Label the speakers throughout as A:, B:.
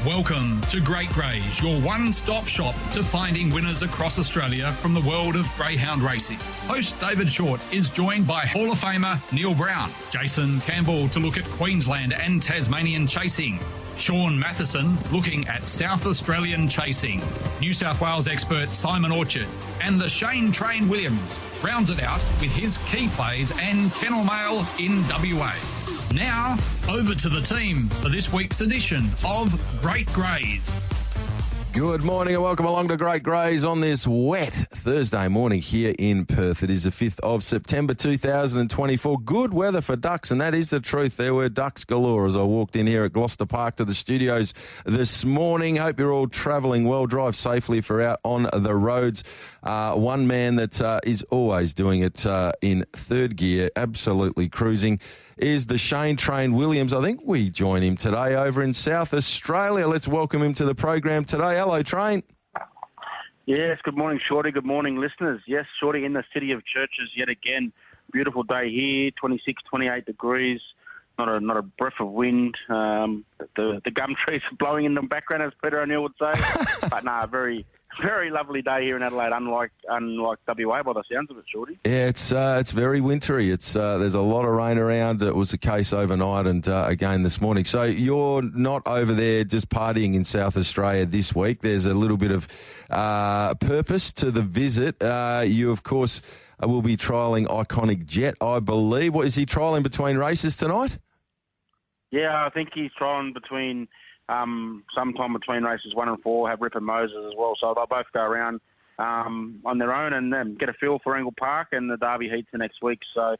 A: Welcome to Great Greys, your one-stop shop to finding winners across Australia from the world of greyhound racing. Host David Shortte is joined by Hall of Famer Neil Brown, Jason Campbell to look at Queensland and Tasmanian chasing, Sean Matheson looking at South Australian chasing, New South Wales expert Simon Orchard, and the Shane Train Williams rounds it out with his key plays and kennel mail in WA. Now, over to the team for this week's edition of Great Greys.
B: Good morning and welcome along to Great Greys on this wet Thursday morning here in Perth. It is the 5th of September 2024. Good weather for ducks, and that is the truth. There were ducks galore as I walked in here at Gloucester Park to the studios this morning. Hope you're all travelling well. Drive safely if you're out on the roads. One man that is always doing it in third gear, absolutely cruising, is the Shane Train Williams. I think we join him today over in South Australia. Let's welcome him to the program today. Hello, Train.
C: Yes, good morning, Shorty. Good morning, listeners. Yes, Shorty in the city of churches yet again. Beautiful day here, 26, 28 degrees. Not a breath of wind. The gum trees are blowing in the background, as Peter O'Neill would say. But no, very lovely day here in Adelaide, unlike WA by the sounds of it, Shorty.
B: Yeah, it's very wintry. There's a lot of rain around. It was the case overnight and again this morning. So you're not over there just partying in South Australia this week. There's a little bit of purpose to the visit. You, of course, will be trialling Iconic Jet, I believe. What is he trialling between races tonight?
C: Yeah, I think he's trialling between... sometime between races 1 and 4, have Rip and Moses as well. So they'll both go around on their own and get a feel for Angle Park, and the Derby heats the next week. So,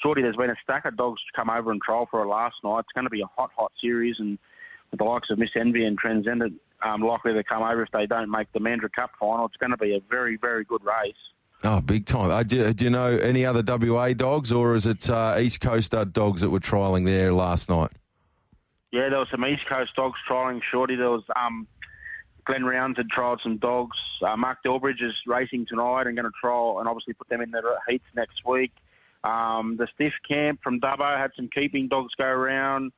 C: Shorty, there's been a stack of dogs come over and trial for it last night. It's going to be a hot series, and with the likes of Miss Envy and Transcendent likely to come over if they don't make the Mandurah Cup final. It's going to be a very, very good race.
B: Oh, big time. Do you know any other WA dogs, or is it East Coast dogs that were trialling there last night?
C: Yeah, there was some East Coast dogs trialling, Shorty. There was Glenn Rounds had trialled some dogs. Mark Delbridge is racing tonight and going to trial and obviously put them in the heats next week. The Stiff Camp from Dubbo had some keeping dogs go around.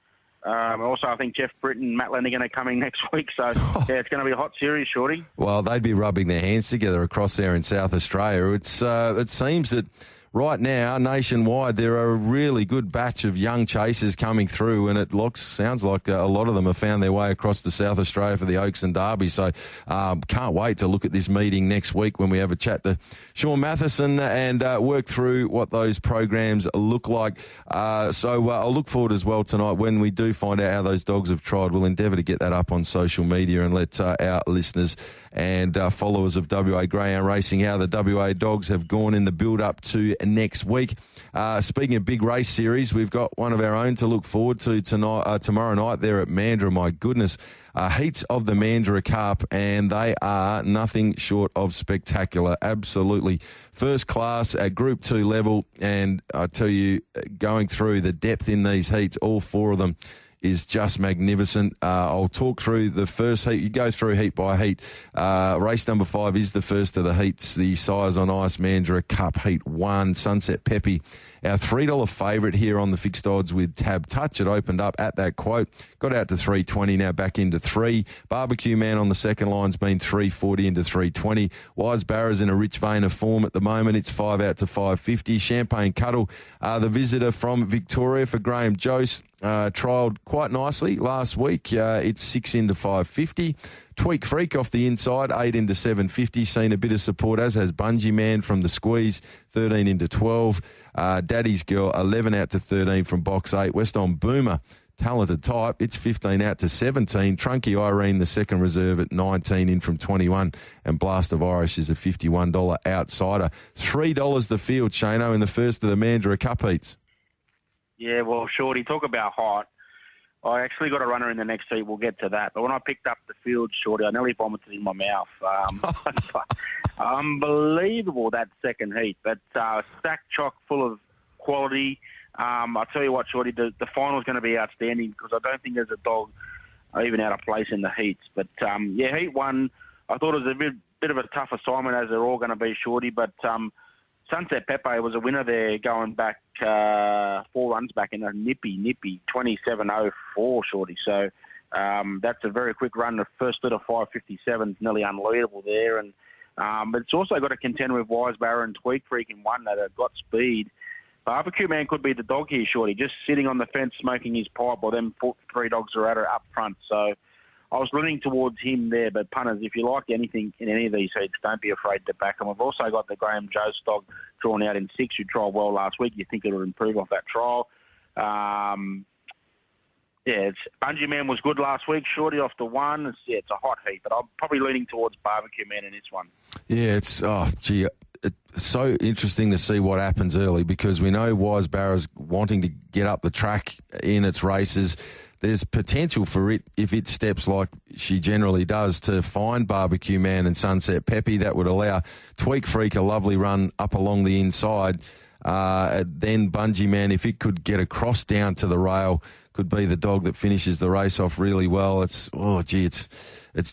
C: Also, I think Jeff Britton and Matt Lennigan are coming next week. So, yeah, it's going to be a hot series, Shorty.
B: Well, they'd be rubbing their hands together across there in South Australia. It seems that right now, nationwide, there are a really good batch of young chasers coming through, and it sounds like a lot of them have found their way across to South Australia for the Oaks and Derby. So can't wait to look at this meeting next week when we have a chat to Sean Matheson and work through what those programs look like. So I'll look forward as well tonight when we do find out how those dogs have tried. We'll endeavour to get that up on social media and let our listeners and followers of WA Greyhound Racing how the WA dogs have gone in the build-up to next week. Speaking of big race series, we've got one of our own to look forward to tomorrow night there at Mandurah. My goodness, heats of the Mandurah Cup, and they are nothing short of spectacular. Absolutely first class at Group 2 level, and I tell you, going through the depth in these heats, all four of them, is just magnificent. I'll talk through the first heat. You go through heat by heat. Race number 5 is the first of the heats, the Sires on Ice Mandurah Cup Heat 1, Sunset Peppy. Our $3 favourite here on the fixed odds with Tab Touch. It opened up at that quote, got out to $3.20, now back into $3. Barbecue Man on the second line's been $3.40 into $3.20. Wise Barra's in a rich vein of form at the moment. It's 5 out to $5.50. Champagne Cuddle, the visitor from Victoria for Graham Jose, trialled quite nicely last week. It's 6 into $5.50. Tweak Freak off the inside, 8 into $7.50. Seen a bit of support, as has Bungee Man from the Squeeze, 13 into $12. Daddy's Girl, 11 out to 13 from box 8. West on Boomer, talented type, it's 15 out to 17. Trunky Irene, the second reserve, at 19 in from 21. And Blast of Irish is a $51 outsider. $3 the field, Shano, in the first of the Mandurah Cup heats. Yeah,
C: well, Shorty, talk about hot. I actually got a runner in the next heat. We'll get to that. But when I picked up the field, Shorty, I nearly vomited in my mouth. Unbelievable, that second heat. But stack chock full of quality. I'll tell you what, Shorty, the final's going to be outstanding because I don't think there's a dog even out of place in the heats. But, heat 1, I thought it was a bit of a tough assignment, as they're all going to be, Shorty. But Sunset Pepe was a winner there going back 4 runs back in a nippy 27.04, Shorty. So That's a very quick run. The first bit of 5:57 is nearly unleadable there. And but it's also got to contend with Wisebarrow and Tweak Freak in one that have got speed. Barbecue Man could be the dog here, Shorty, just sitting on the fence smoking his pipe while them 3 dogs are at her up front. So I was leaning towards him there. But punters, if you like anything in any of these heats, don't be afraid to back them. We've also got the Graham Joe dog drawn out in 6, who trialled well last week. You think it would improve off that trial. Bungee Man was good last week. Shorty off the 1. It's a hot heat, but I'm probably leaning towards Barbecue Man in this one. Yeah,
B: it's so interesting to see what happens early, because we know Wisebarrow's wanting to get up the track in its races. There's potential for it, if it steps like she generally does, to find Barbecue Man and Sunset Peppy. That would allow Tweak Freak a lovely run up along the inside. Then Bungee Man, if it could get across down to the rail, could be the dog that finishes the race off really well. It's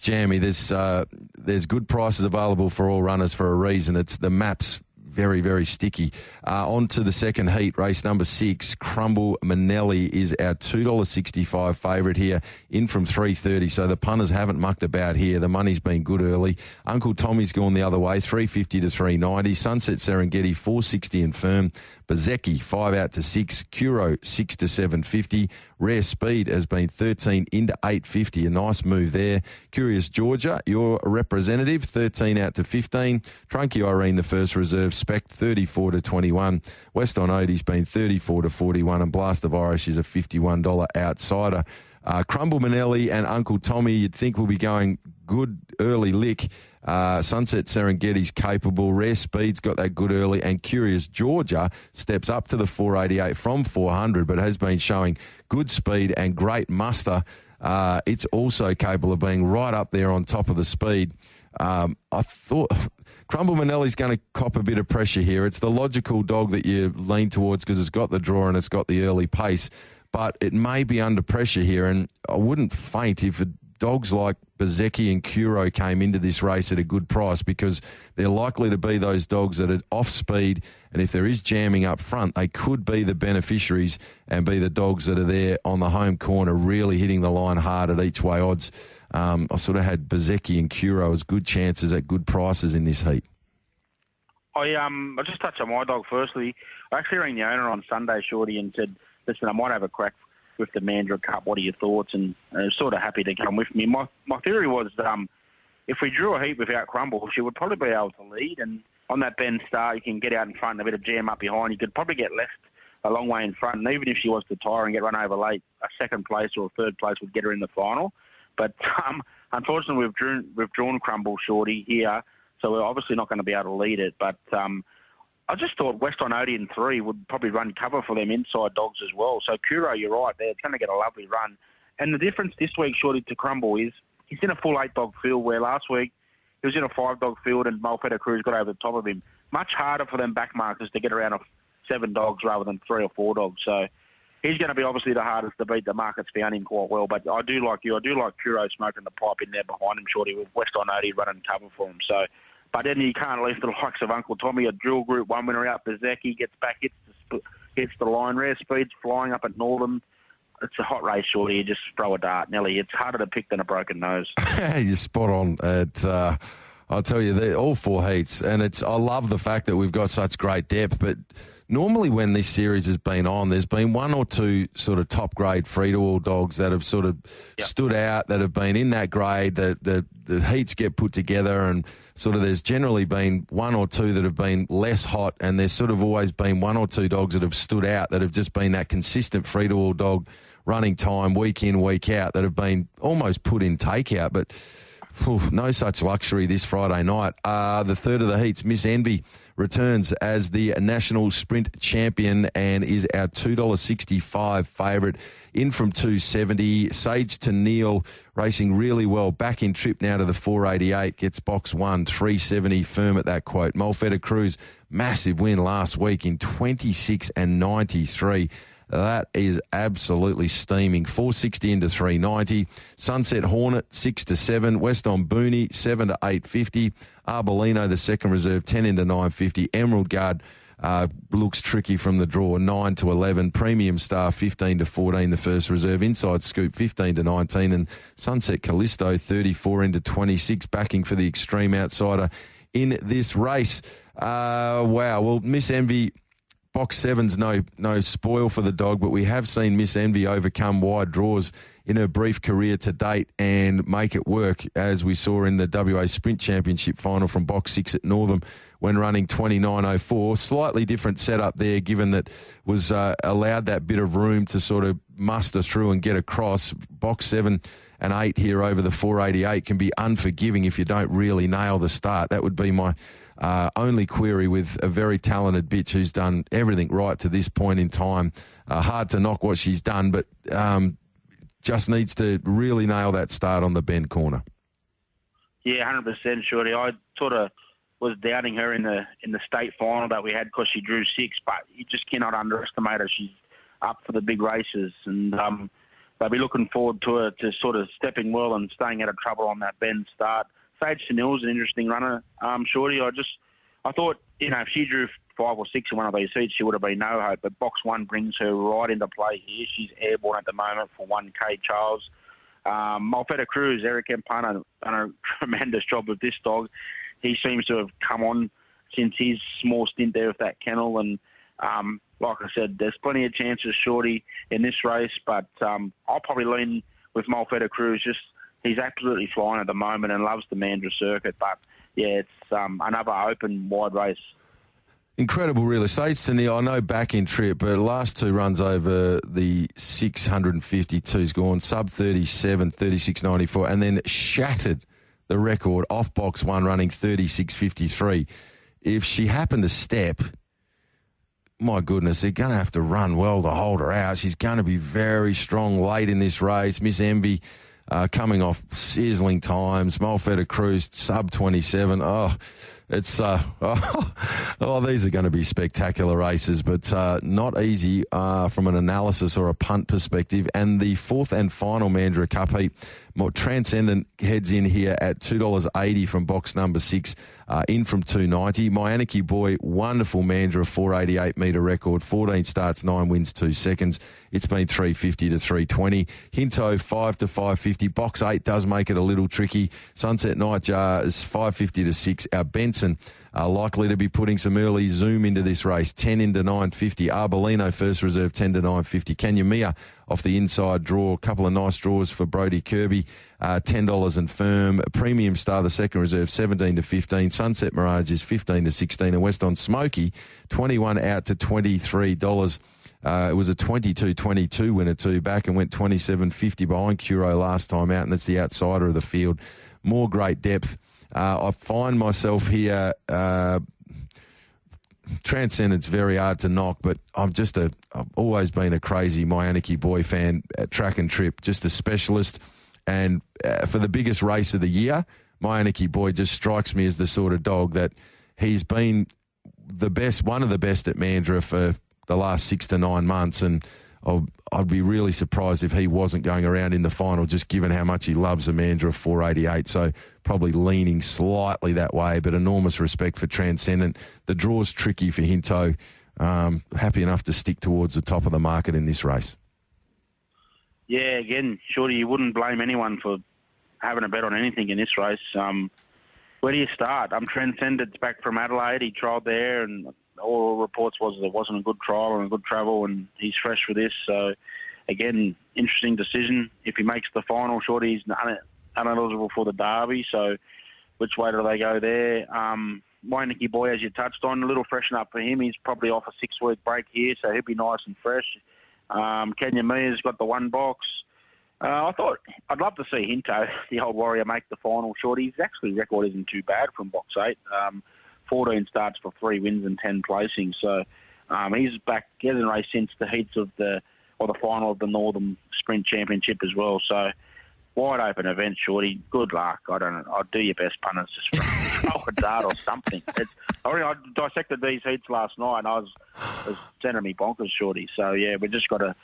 B: jammy. There's good prices available for all runners for a reason. It's the map's very, very sticky. On to the second heat, race number 6. Crumble Manelli is our $2.65 favourite here, in from 3.30. So the punters haven't mucked about here. The money's been good early. Uncle Tommy's gone the other way, 3.50 to 3.90. Sunset Serengeti, 4.60 and firm. Bezecchi, 5 out to 6. Curo, 6 to 7.50. Rare Speed has been 13 into 8.50. A nice move there. Curious Georgia, your representative, 13 out to 15. Trunky Irene, the first reserve spec, 34 to 21. West on Odie's been 34 to 41. And Blast of Irish is a $51 outsider. Crumble Manelli and Uncle Tommy, you'd think will be going good early lick. Sunset Serengeti's capable. Rare Speed's got that good early. And Curious Georgia steps up to the 488 from 400, but has been showing good speed and great muster. It's also capable of being right up there on top of the speed. I thought Crumble Manelli's going to cop a bit of pressure here. It's the logical dog that you lean towards because it's got the draw and it's got the early pace, but it may be under pressure here, and I wouldn't faint if dogs like Bezecchi and Curo came into this race at a good price, because they're likely to be those dogs that are off speed, and if there is jamming up front, they could be the beneficiaries and be the dogs that are there on the home corner really hitting the line hard at each way odds. I sort of had Bezecchi and Curo as good chances at good prices in this heat.
C: I'll just touch on my dog firstly. I actually rang the owner on Sunday, Shorty, and said, listen, I might have a crack with the Mandurah Cup. What are your thoughts? And sort of happy to come with me. My theory was if we drew a heat without Crumble, she would probably be able to lead. And on that bend start, you can get out in front and a bit of jam up behind. You could probably get left a long way in front. And even if she was to tire and get run over late, a second place or a third place would get her in the final. But unfortunately, we've drawn Crumble, Shorty, here, so we're obviously not going to be able to lead it. But I just thought West on Odie in 3 would probably run cover for them inside dogs as well. So Curo, you're right there. It's going to get a lovely run. And the difference this week, Shorty, to Crumble is he's in a full 8-dog field, where last week he was in a 5-dog field and Malfetta Cruz got over the top of him. Much harder for them back markers to get around 7 dogs rather than 3 or 4 dogs. So he's going to be obviously the hardest to beat. The market's found him quite well. But I do like you. I do like Curo smoking the pipe in there behind him, Shorty, with West on Odie running cover for him. So, but then you can't leave the likes of Uncle Tommy, a drill group 1 winner out. Bezecchi gets back, hits the line. Rare Speed's flying up at Northern. It's a hot race, Shorty. You just throw a dart, Nelly. It's harder to pick than a broken nose.
B: You're spot on. I'll tell you, they're all 4 heats, and I love the fact that we've got such great depth, but normally when this series has been on, there's been 1 or 2 sort of top-grade free-to-all dogs that have sort of stood out, that have been in that grade, the heats get put together, and sort of there's generally been 1 or 2 that have been less hot, and there's sort of always been 1 or 2 dogs that have stood out, that have just been that consistent free-to-all dog running time week in, week out, that have been almost put in takeout, but no such luxury this Friday night. The third of the heats, Miss Envy, returns as the national sprint champion and is our $2.65 favourite, in from 270. Sage to Neil racing really well, back in trip now to the 488, gets box 1, 370 firm at that quote. Malfetta Cruz, massive win last week in 26 and 93. That is absolutely steaming. 460 into 390. Sunset Hornet 6 to 7. West on Booney 7 to 850. Arbolino, the second reserve, 10 into 950. Emerald Guard looks tricky from the draw, 9 to 11. Premium Star, 15 to 14, the first reserve. Inside Scoop, 15 to 19. And Sunset Callisto, 34 into 26, backing for the extreme outsider in this race. Wow. Well, Miss Envy, box 7's no spoil for the dog, but we have seen Miss Envy overcome wide draws in her brief career to date and make it work, as we saw in the WA Sprint Championship final from box 6 at Northam when running 29.04. Slightly different setup there, given that was allowed that bit of room to sort of muster through and get across. Box 7 and 8 here over the 488 can be unforgiving if you don't really nail the start. That would be my only query with a very talented bitch who's done everything right to this point in time. Hard to knock what she's done, but just needs to really nail that start on the bend corner.
C: Yeah, 100%, Shorty. I sort of was doubting her in the state final that we had because she drew 6, but you just cannot underestimate her. She's up for the big races, and they'll be looking forward to her to sort of stepping well and staying out of trouble on that bend start. Sage Chanel's an interesting runner, Shorty. I thought, if she drew 5 or 6 in one of these heats, she would have been no hope. But box 1 brings her right into play here. She's airborne at the moment for 1K Charles. Malfetta Cruz, Eric Campana, done a tremendous job with this dog. He seems to have come on since his small stint there with that kennel. And like I said, there's plenty of chances, Shorty, in this race. But I'll probably lean with Malfetta Cruz. He's absolutely flying at the moment and loves the Mandurah circuit. But, yeah, it's another open, wide race.
B: Incredible real estate, Stanley. I know back in trip, but last 2 runs over the 652's gone, sub 37, 36.94, and then shattered the record off box 1 running 36.53. If she happened to step, my goodness, they're going to have to run well to hold her out. She's going to be very strong late in this race. Miss Envy coming off sizzling times. Malfetta Cruz, sub 27. It's these are going to be spectacular races, but not easy from an analysis or a punt perspective. And the 4th and final Mandurah Cup heat, Transcendent heads in here at $2.80 from box number 6, in from $2.90. My Anarchy Boy, wonderful Mandurah 488 metre record, 14 starts, 9 wins, 2 seconds. It's been $3.50 to $3.20. Hinto 5 to $5.50. Box 8 does make it a little tricky. Sunset Nightjar is $5.50 to $6. Our Benson likely to be putting some early zoom into this race, 10 into $9.50. Arbolino first reserve, 10 to $9.50. Kanyamia off the inside draw, a couple of nice draws for Brody Kirby, $10 and firm. Premium Star, the second reserve, 17 to 15. Sunset Mirage is 15 to 16. And West on Smoky, 21 out to $23. It was a 22-22 winner too, back and went 27.50 behind Curo last time out, and that's the outsider of the field. More great depth. I find myself here, Transcendent's very hard to knock, but I've always been a crazy My Anarchy Boy fan at track and trip, just a specialist. And for the biggest race of the year, My Anarchy Boy just strikes me as the sort of dog that he's been the best, one of the best at Mandurah for the last 6 to 9 months, and I'd be really surprised if he wasn't going around in the final, just given how much he loves the Mandurah 488. So probably leaning slightly that way, but enormous respect for Transcendent. The draw's tricky for Hinto. Happy enough to stick towards the top of the market in this race.
C: Yeah, again, Shorty, you wouldn't blame anyone for having a bet on anything in this race. Where do you start? Transcendent's back from Adelaide. He trialled there, and all reports was it wasn't a good trial and a good travel, and he's fresh for this. So, again, interesting decision. If he makes the final, Shorty, he's ineligible for the Derby. So, which way do they go there? My Nicky Boy, as you touched on, a little freshen up for him. He's probably off a 6-week break here, so he'll be nice and fresh. Kenya Mia's got the 1 box. I thought I'd love to see Hinto, the old warrior, make the final. Shorty, his actually record isn't too bad from box 8. 14 starts for 3 wins and 10 placings. So he's back. He hasn't raced since the heats of the final of the Northern Sprint Championship as well. So wide open event, Shorty. Good luck. I don't know. I'll do your best, punters. Just roll a dart or something. I dissected these heats last night, and I was sending me bonkers, Shorty. So yeah, we just got to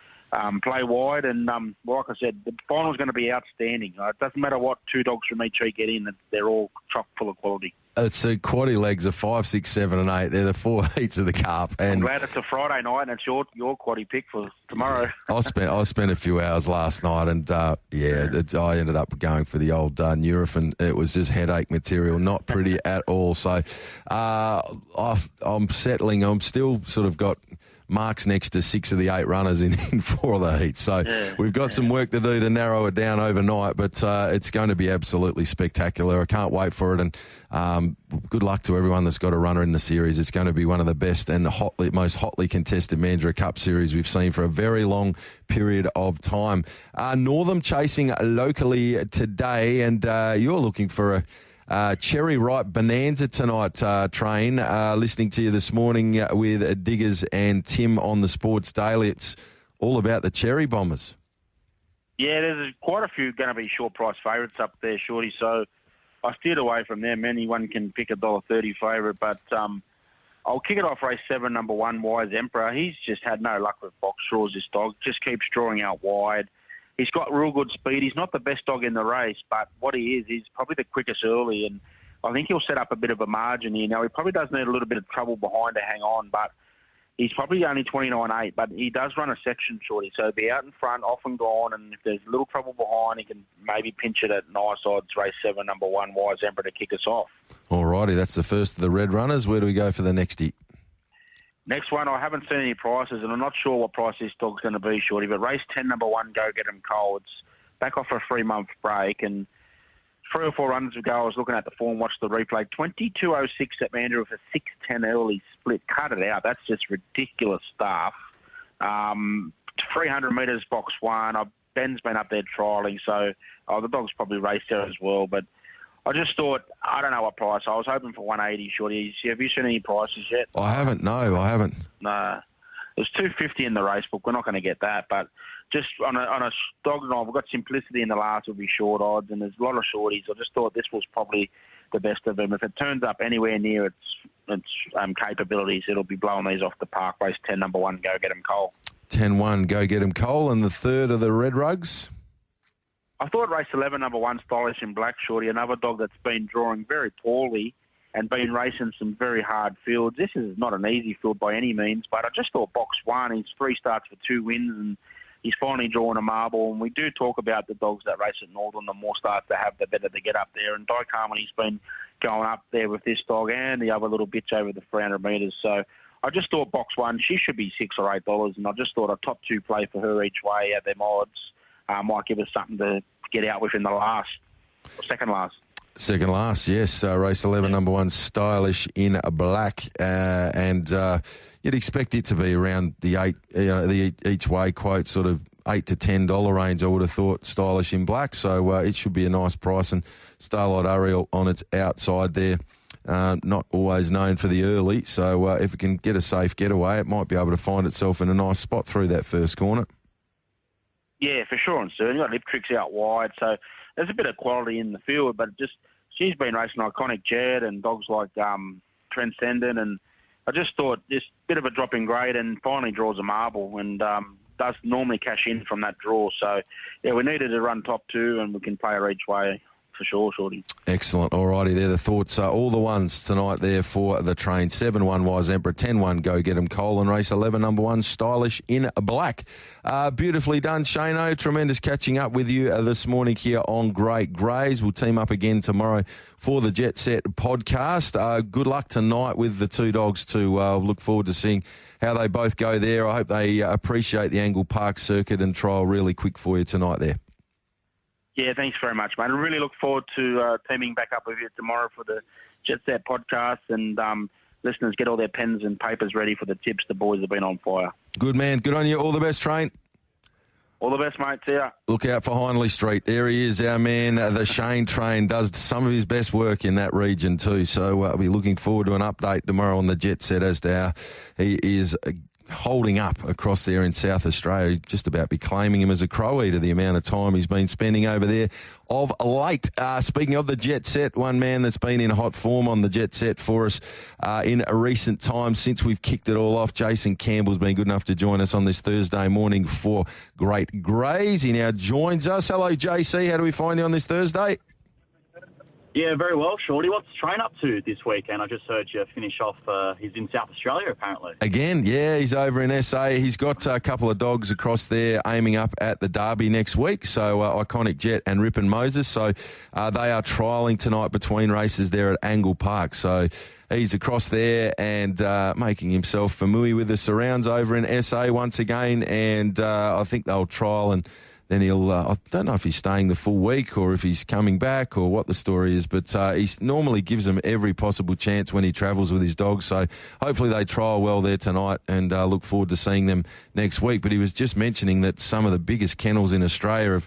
C: play wide. And like I said, the final's going to be outstanding. It doesn't matter what two dogs from each heat get in; they're all chock full of quality.
B: It's a quaddy legs of 5, 6, 7 and 8. They're the 4 heats of the Cup. And
C: I'm glad it's a Friday night and it's your quaddy pick for tomorrow.
B: I spent a few hours last night, and I ended up going for the old Nurofen. It was just headache material, not pretty at all. So I'm settling. I'm still sort of got marks next to 6 of the 8 runners in 4 of the heats. So we've got some work to do to narrow it down overnight, but it's going to be absolutely spectacular. I can't wait for it, and good luck to everyone that's got a runner in the series. It's going to be one of the best and most hotly contested Mandurah Cup series we've seen for a very long period of time. Northam chasing locally today, and you're looking for a cherry ripe bonanza tonight, Train. Listening to you this morning with Diggers and Tim on the Sports Daily. It's all about the cherry bombers.
C: Yeah, there's quite a few going to be short price favourites up there, Shorty. So I steered away from them. Anyone can pick a $1.30 favourite, but I'll kick it off race 7, number 1, Wise Emperor. He's just had no luck with box draws, this dog. Just keeps drawing out wide. He's got real good speed. He's not the best dog in the race, but what he is, he's probably the quickest early, and I think he'll set up a bit of a margin here. Now, he probably does need a little bit of trouble behind to hang on, but he's probably only 29.8, but he does run a section, Shorty, so he'll be out in front, off and gone, and if there's a little trouble behind, he can maybe pinch it at nice odds, race 7, number 1, Wise Emperor, to kick us off. All
B: righty, that's the first of the red runners. Where do we go for the next hit?
C: Next one, I haven't seen any prices, and I'm not sure what price this dog's going to be, Shorty, but race 10, number 1, Go Get 'Em Cole. It's back off a 3-month break, and 3 or 4 runs ago, I was looking at the form, watched the replay. 22.06 at Mandurah for 6.10 early split. Cut it out. That's just ridiculous stuff. 300 metres, box 1. Ben's been up there trialling, so the dog's probably raced there as well, but I just thought, I don't know what price. I was hoping for 180, Shorty. Have you seen any prices yet?
B: I haven't, no, I haven't.
C: No. There's 250 in the race book. We're not going to get that, but just on a dog night, we've got Simplicity in the last, will be short odds, and there's a lot of shorties. I just thought this was probably the best of them. If it turns up anywhere near its capabilities, it'll be blowing these off the park. Race 10, number 1, Go Get 'Em Cole.
B: 10-1, Go Get 'Em Cole, and the third of the Red Rugs?
C: I thought race 11, number 1, Stylish in Black, Shorty, another dog that's been drawing very poorly and been racing some very hard fields. This is not an easy field by any means, but I just thought box 1, he's 3 starts for 2 wins, and he's finally drawn a marble. And we do talk about the dogs that race at Northern. The more starts they have, the better they get up there. And Di Carmony's been going up there with this dog and the other little bitch over the 300 metres. So I just thought box 1, she should be $6 or $8, and I just thought a top 2 play for her each way at them odds might give us something to get out with in the last, or second last.
B: Second last, yes. Race 11, number 1, Stylish in Black. And you'd expect it to be around the 8, the each way quote, sort of $8 to $10 range, I would have thought, Stylish in Black. So it should be a nice price. And Starlight Ariel on its outside there, not always known for the early. So if it can get a safe getaway, it might be able to find itself in a nice spot through that first corner.
C: Yeah, for sure and certain. You've got Lip Tricks out wide, so there's a bit of quality in the field, but just she's been racing Iconic Jet and dogs like Transcendent, and I just thought this bit of a drop in grade and finally draws a marble and does normally cash in from that draw. So, yeah, we needed to run top 2 and we can play her each way. For sure, Shorty.
B: Excellent. All righty, there the thoughts. All the ones tonight there for the train. 7-1, Wise Emperor. 10-1, Go Get 'Em Cole. And race 11, number 1, Stylish in Black. Beautifully done, Shano. Tremendous catching up with you this morning here on Great Greys. We'll team up again tomorrow for the Jet Set podcast. Good luck tonight with the 2 dogs too. Look forward to seeing how they both go there. I hope they appreciate the Angle Park circuit and trial really quick for you tonight there.
C: Yeah, thanks very much, mate. I really look forward to teaming back up with you tomorrow for the Jet Set podcast, and listeners get all their pens and papers ready for the tips. The boys have been on fire.
B: Good man. Good on you. All the best, Train.
C: All the best, mate. See ya.
B: Look out for Hindley Street. There he is, our man, the Shane Train, does some of his best work in that region too. So I'll be looking forward to an update tomorrow on the Jet Set as to how he is holding up across there in South Australia. Just about be claiming him as a crow eater, the amount of time he's been spending over there of late. Speaking of the jet set, one man that's been in hot form on the jet set for us in a recent time since we've kicked it all off. Jason Campbell's been good enough to join us on this Thursday morning for Great Greys. He now joins us. Hello, JC. How do we find you on this Thursday?
D: Yeah, very well, Shorty. What's Train up to this weekend? I just heard you finish off. He's in South Australia, apparently.
B: Again, yeah, he's over in SA. He's got a couple of dogs across there aiming up at the Derby next week. So Iconic Jet and Rip and Moses. So they are trialling tonight between races there at Angle Park. So he's across there and making himself familiar with the surrounds over in SA once again. And I think they'll trial and then he'll, I don't know if he's staying the full week or if he's coming back or what the story is, but he normally gives them every possible chance when he travels with his dogs. So hopefully they trial well there tonight and look forward to seeing them next week. But he was just mentioning that some of the biggest kennels in Australia have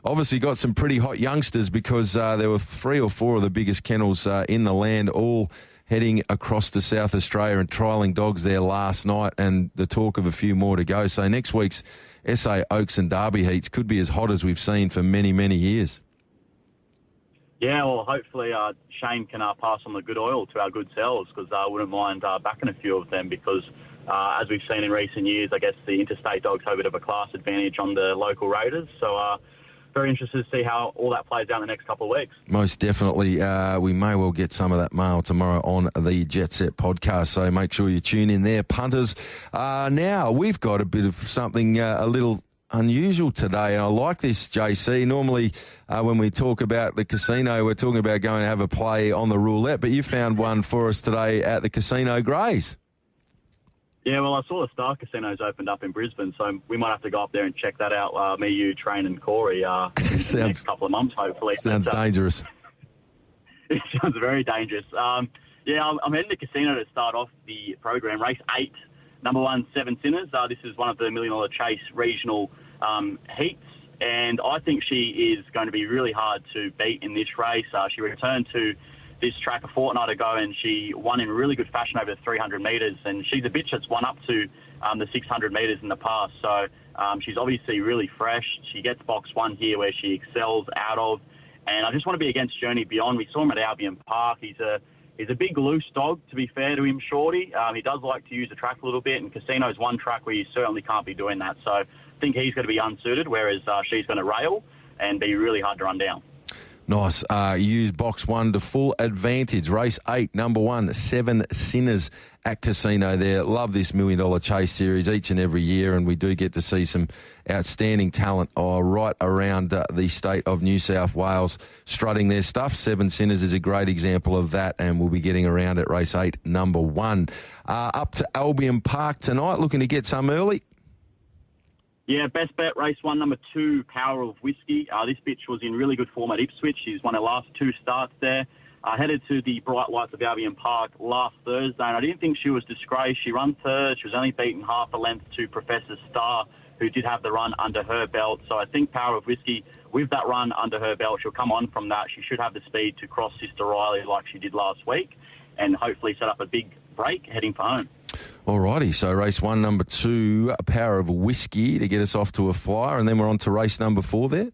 B: obviously got some pretty hot youngsters because there were 3 or 4 of the biggest kennels in the land, all heading across to South Australia and trialling dogs there last night, and the talk of a few more to go. So next week's SA Oaks and Derby heats could be as hot as we've seen for many, many years.
D: Yeah, well, hopefully Shane can pass on the good oil to our good selves, because I wouldn't mind backing a few of them because, as we've seen in recent years, I guess the interstate dogs have a bit of a class advantage on the local raiders. So very interested to see how all that plays out in the next couple of weeks.
B: Most definitely. We may well get some of that mail tomorrow on the Jet Set podcast, so make sure you tune in there, punters. Now, we've got a bit of something a little unusual today, and I like this, JC. Normally, when we talk about the casino, we're talking about going to have a play on the roulette, but you found one for us today at the Casino GREYS.
D: Yeah, well, I saw the Star Casinos opened up in Brisbane, so we might have to go up there and check that out. Me, you, Train and Corey in the next couple of months, hopefully.
B: Sounds dangerous.
D: It sounds very dangerous. Yeah, I'm heading to Casino to start off the program. Race 8, number 1, 7 Sinners. This is one of the $1 Million Chase regional heats, and I think she is going to be really hard to beat in this race. She returned to this track a fortnight ago, and she won in really good fashion over the 300 metres, and she's a bitch that's won up to the 600 metres in the past, so she's obviously really fresh. She gets box 1 here where she excels out of, and I just want to be against Journey Beyond. We saw him at Albion Park. He's a big loose dog, to be fair to him, Shorty. He does like to use the track a little bit, and Casino's one track where you certainly can't be doing that, so I think he's going to be unsuited, whereas she's going to rail and be really hard to run down.
B: Nice. Use box 1 to full advantage. Race 8, number 1, 7 Sinners at Casino there. Love this $1 Million Chase series each and every year, and we do get to see some outstanding talent right around the state of New South Wales strutting their stuff. 7 Sinners is a great example of that, and we'll be getting around at race 8, number 1. Up to Albion Park tonight, looking to get some early.
D: Yeah, best bet, race 1, number 2, Power of Whiskey. This bitch was in really good form at Ipswich. She's won her last 2 starts there. Headed to the bright lights of Albion Park last Thursday, and I didn't think she was disgraced. She ran third. She was only beaten half a length to Professor Star, who did have the run under her belt. So I think Power of Whiskey, with that run under her belt, she'll come on from that. She should have the speed to cross Sister Riley like she did last week, and hopefully set up a big break heading for home.
B: Alrighty, so race 1, number 2, Power of Whiskey to get us off to a flyer, and then we're on to race number 4 there.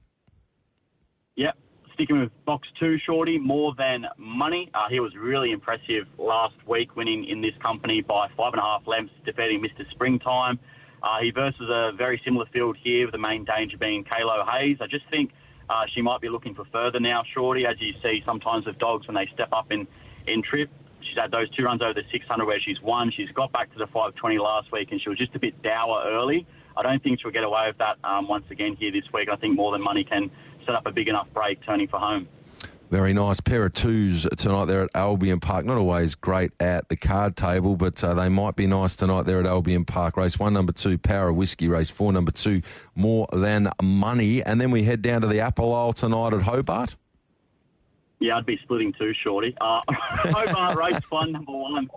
D: Yep, sticking with box 2, Shorty, More Than Money. He was really impressive last week, winning in this company by 5.5 lengths, defeating Mr. Springtime. He versus a very similar field here, with the main danger being Kalo Hayes. I just think she might be looking for further now, Shorty, as you see sometimes with dogs when they step up in trip. She's had those 2 runs over the 600 where she's won. She's got back to the 520 last week, and she was just a bit dour early. I don't think she'll get away with that once again here this week. I think More Than Money can set up a big enough break turning for home.
B: Very nice. Pair of 2s tonight there at Albion Park. Not always great at the card table, but they might be nice tonight there at Albion Park. Race 1, number 2, Power of Whiskey. Race 4, number 2, More Than Money. And then we head down to the Apple Isle tonight at Hobart.
D: Yeah, I'd be splitting 2, Shorty. Hobart, race 1, number 1,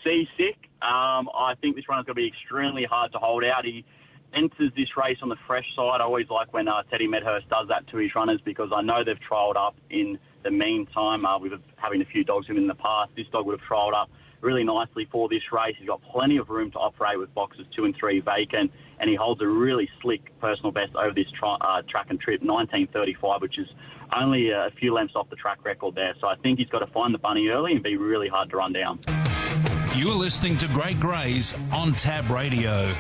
D: Seasick. I think this runner's going to be extremely hard to hold out. He enters this race on the fresh side. I always like when Teddy Medhurst does that to his runners, because I know they've trialled up in the meantime. We've having a few dogs with him in the past. This dog would have trialled up really nicely for this race. He's got plenty of room to operate with boxes 2 and 3 vacant, and he holds a really slick personal best over this track and trip, 19:35, which is only a few lengths off the track record there. So I think he's got to find the bunny early and be really hard to run down.
E: You're listening to Great Greys on Tab Radio.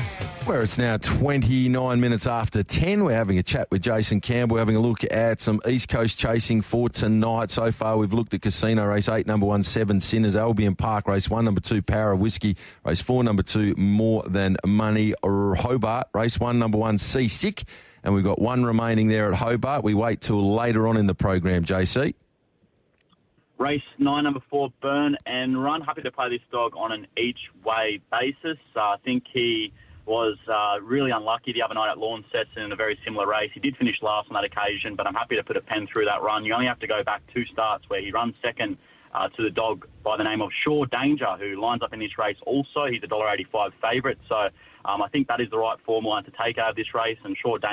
B: Where it's now 29 minutes after 10. We're having a chat with Jason Campbell, having a look at some East Coast chasing for tonight. So far, we've looked at Casino Race 8, number 1, 7 Sinners, Albion Park, Race 1, number 2, Power of Whiskey, Race 4, number 2, More Than Money, Hobart, Race 1, number 1, Seasick. And we've got one remaining there at Hobart. We wait till later on in the program, JC.
D: Race 9, number 4, Burn and Run. Happy to play this dog on an each-way basis. I think he was really unlucky the other night at Launceston in a very similar race. He did finish last on that occasion, but I'm happy to put a pen through that run. You only have to go back 2 starts where he runs second to the dog by the name of Shortte, who lines up in this race also. He's a $1.85 favourite, so I think that is the right form line to take out of this race, and Shortte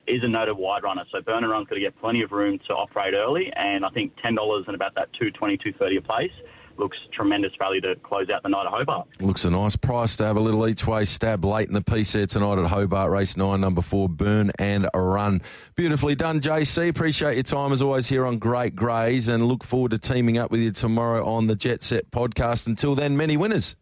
D: is a noted wide runner. So Burn and Run's got to get plenty of room to operate early, and I think $10 and about that $2.20, $2.30 a place looks tremendous value to close out the night at Hobart.
B: Looks a nice price to have a little each-way stab late in the piece there tonight at Hobart. Race 9, number 4, Burn and Run. Beautifully done, JC. Appreciate your time as always here on Great Greys, and look forward to teaming up with you tomorrow on the Jet Set podcast. Until then, many winners.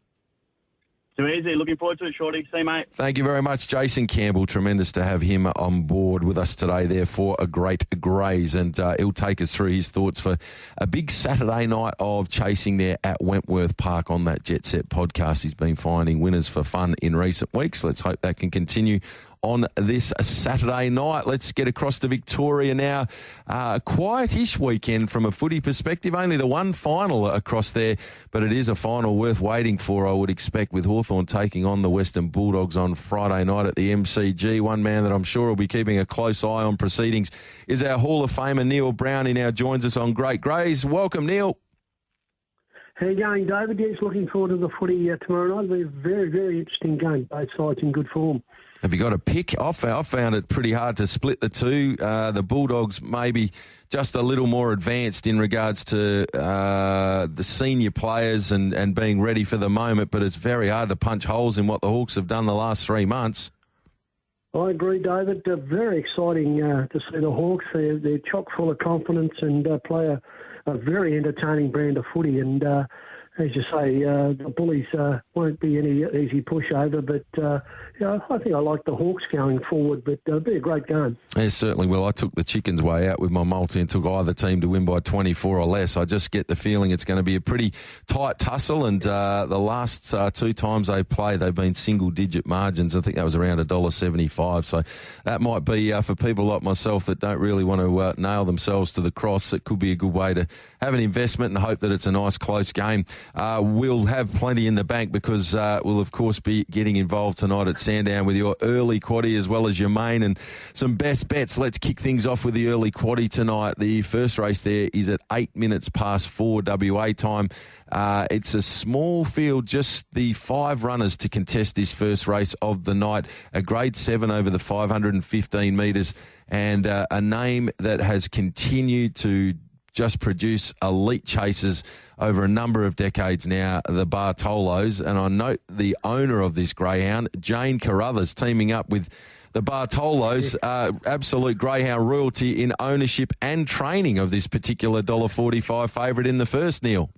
D: Too easy. Looking forward to it, Shorty. See you, mate.
B: Thank you very much, Jason Campbell. Tremendous to have him on board with us today there for a Great Greys. And he'll take us through his thoughts for a big Saturday night of chasing there at Wentworth Park on that Jet Set podcast. He's been finding winners for fun in recent weeks. Let's hope that can continue on this Saturday night. Let's get across to Victoria now. A quietish weekend from a footy perspective. Only the one final across there, but it is a final worth waiting for, I would expect, with Hawthorn taking on the Western Bulldogs on Friday night at the MCG. One man that I'm sure will be keeping a close eye on proceedings is our Hall of Famer, Neil Brown. He now joins us on Great Greys. Welcome, Neil.
F: How you going, David? Yes, looking forward to the footy tomorrow night. It'll be a very, very interesting game. Both sides in good form.
B: Have you got a pick? I found it pretty hard to split the two. The Bulldogs maybe just a little more advanced in regards to the senior players and being ready for the moment, but it's very hard to punch holes in what the Hawks have done the last 3 months.
F: I agree, David. Very exciting to see the Hawks. They're chock full of confidence and play a very entertaining brand of footy. And as you say, the Bullies won't be any easy pushover, but I think I like the Hawks going forward, but it'll be a great game.
B: Yeah, certainly will. I took the Chickens way out with my multi and took either team to win by 24 or less. I just get the feeling it's going to be a pretty tight tussle, and the last 2 times they played, they've been single-digit margins. I think that was around $1.75, so that might be for people like myself that don't really want to nail themselves to the cross. It could be a good way to have an investment and hope that it's a nice, close game. We'll have plenty in the bank because we'll, of course, be getting involved tonight at Sandown with your early quaddie as well as your main and some best bets. Let's kick things off with the early quaddie tonight. The first race there is at 8 minutes past 4 WA time. It's a small field, just the 5 runners to contest this first race of the night. A grade 7 over the 515 metres, and a name that has continued to just produce elite chasers over a number of decades now, the Bartolos. And I note the owner of this greyhound, Jane Carruthers, teaming up with the Bartolos, absolute greyhound royalty in ownership and training of this particular $1.45 favourite in the first, Neil.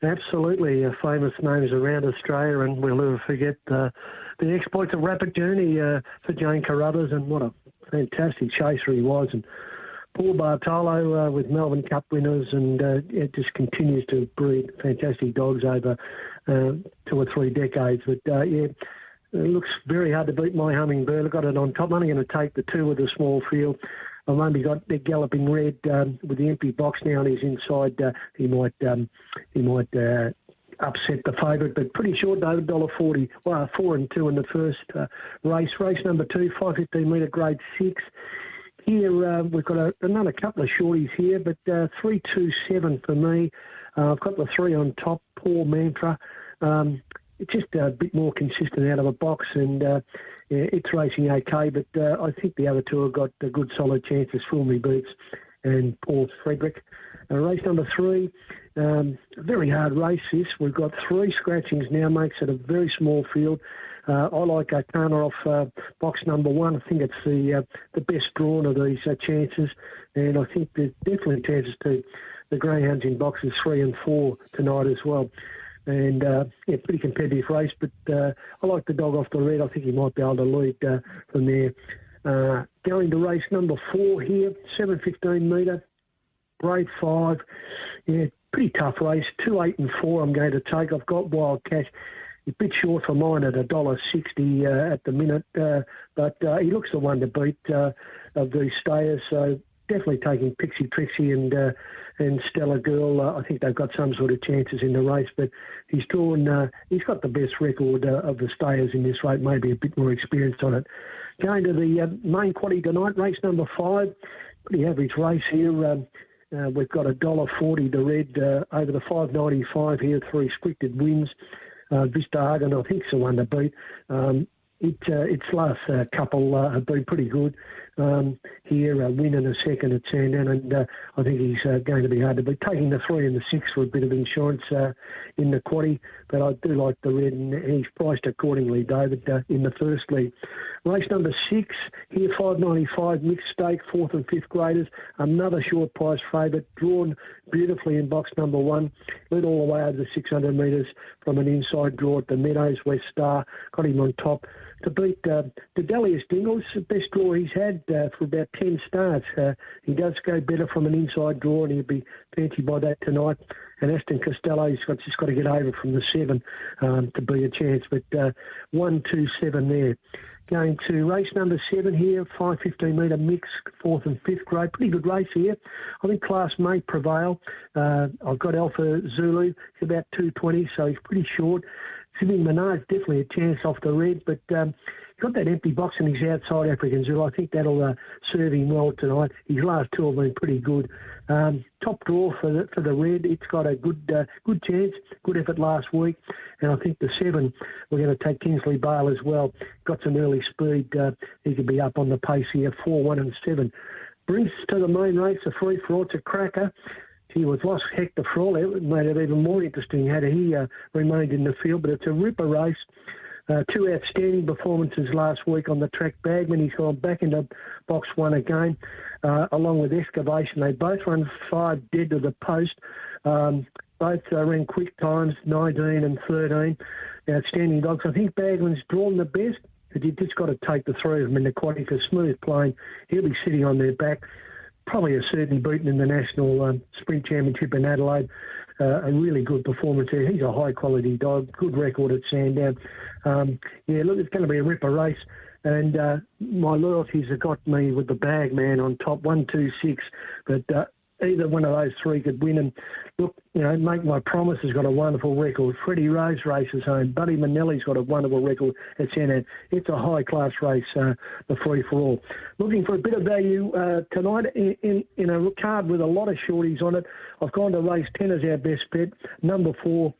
F: Absolutely, famous names around Australia, and we'll never forget the exploits of Rapid Journey for Jane Carruthers, and what a fantastic chaser he was. And Paul Bartolo with Melbourne Cup winners, and it just continues to breed fantastic dogs over 2 or 3 decades. But it looks very hard to beat My Hummingbird. I've got it on top. I'm only going to take the 2 with a small field. I've only got the Galloping Red with the empty box now, and he's inside. He might upset the favourite, but pretty sure, David, $1.40. Well, 4 and 2 in the first race. Race number 2, 515 metre grade 6. Here we've got another couple of shorties here, but 3-2-7 for me. I've got the 3 on top, Poor Mantra. It's just a bit more consistent out of the box, and it's racing okay, but I think the other 2 have got good solid chances. Fool Me Boots and Paul Frederick. Race number 3, a very hard race this. We've got 3 scratchings now, makes it a very small field. I like Kana off box number 1. I think it's the best drawn of these chances, and I think there's definitely chances to the greyhounds in boxes 3 and 4 tonight as well. And, pretty competitive race, but I like the dog off the red. I think he might be able to lead from there. Going to race number 4 here, 7:15 metre, grade 5. Yeah, pretty tough race. 2, 8 and 4 I'm going to take. I've got Wild Cash. A bit short for mine at $1.60 at the minute, but he looks the one to beat of these stayers. So definitely taking Pixie Trixie and Stella Girl. I think they've got some sort of chances in the race, but he's drawn. He's got the best record of the stayers in this race. Maybe a bit more experience on it. Going to the main quaddy tonight, race number 5. Pretty average race here. We've got $1.40 to red over the $5.95 here. 3 restricted wins. Vista Argon, I think, is the one to beat. Its last couple have been pretty good. Here, winning a second at Sandown, and I think he's going to be hard to beat. Taking the 3 and the 6 for a bit of insurance in the quaddy, but I do like the red, and he's priced accordingly, David, in the first league. Race number 6, here, $5.95, mixed stake, 4th and 5th graders. Another short price favourite, drawn beautifully in box number 1. Led all the way over the 600 metres from an inside draw at the Meadows, West Star. Got him on top to beat Dedalius Dingles, the best draw he's had for about 10 starts. He does go better from an inside draw, and he'll be fancied by that tonight. And Aston Costello's just got to get over from the 7 to be a chance. But 1, 2, 7 there. Going to race number 7 here, 5:15 metre mix, 4th and 5th grade. Pretty good race here. I think class may prevail. I've got Alpha Zulu. He's about 2:20, so he's pretty short. Sydney Menard's definitely a chance off the red, but got that empty box in his outside African Zulu. I think that'll serve him well tonight. His last 2 have been pretty good. Top draw for the red. It's got a good chance, good effort last week, and I think the 7 we're going to take Kingsley Bale as well. Got some early speed. He could be up on the pace here. 4, 1 and 7 brings us to the main race. A free for all. It's a cracker. He was lost Hector Frall. It made it even more interesting had he remained in the field, but it's a ripper race. 2 outstanding performances last week on the track. Bagman, he's gone back into box 1 again, along with Excavation. They both run 5 dead to the post. Both ran quick times, 19 and 13. Outstanding dogs. I think Bagman's drawn the best, but you've just got to take the 3 of them in the quaddy for smooth playing. He'll be sitting on their back. Probably a certainly beaten in the National Sprint Championship in Adelaide. A really good performance there. He's a high-quality dog, good record at Sandown. Look, it's going to be a ripper race. And my loyalties have got me with the Bagman on top, 1, 2, 6. But either one of those 3 could win. And look, Make My Promise has got a wonderful record. Freddie Rose races home. Buddy Manelli's got a wonderful record at Sandown. It's a high-class race, the free-for-all. Looking for a bit of value tonight in a card with a lot of shorties on it. I've gone to race 10 as our best bet. Number 4,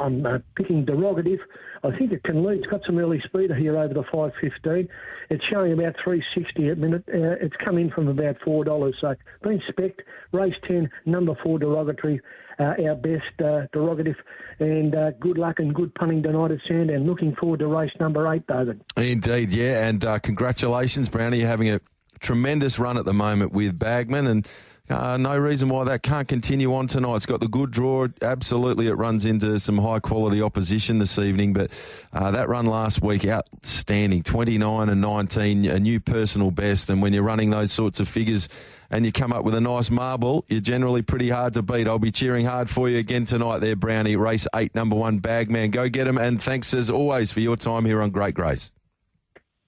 F: I'm picking Derogative. I think it can lead. It's got some early speed here over the 5:15. It's showing about 3.60 a minute. It's come in from about $4. So been spec'd. Race 10, number 4 Derogatory, our best Derogative. And good luck and good punting tonight at Sandown. Looking forward to race number 8, David.
B: Indeed, yeah. And congratulations, Brownie. You're having a tremendous run at the moment with Bagman, and no reason why that can't continue on tonight. It's got the good draw. Absolutely, it runs into some high-quality opposition this evening. But that run last week, outstanding. 29 and 19, a new personal best. And when you're running those sorts of figures and you come up with a nice marble, you're generally pretty hard to beat. I'll be cheering hard for you again tonight there, Brownie. Race 8, number 1, Bagman. Go get him. And thanks, as always, for your time here on Great Greys.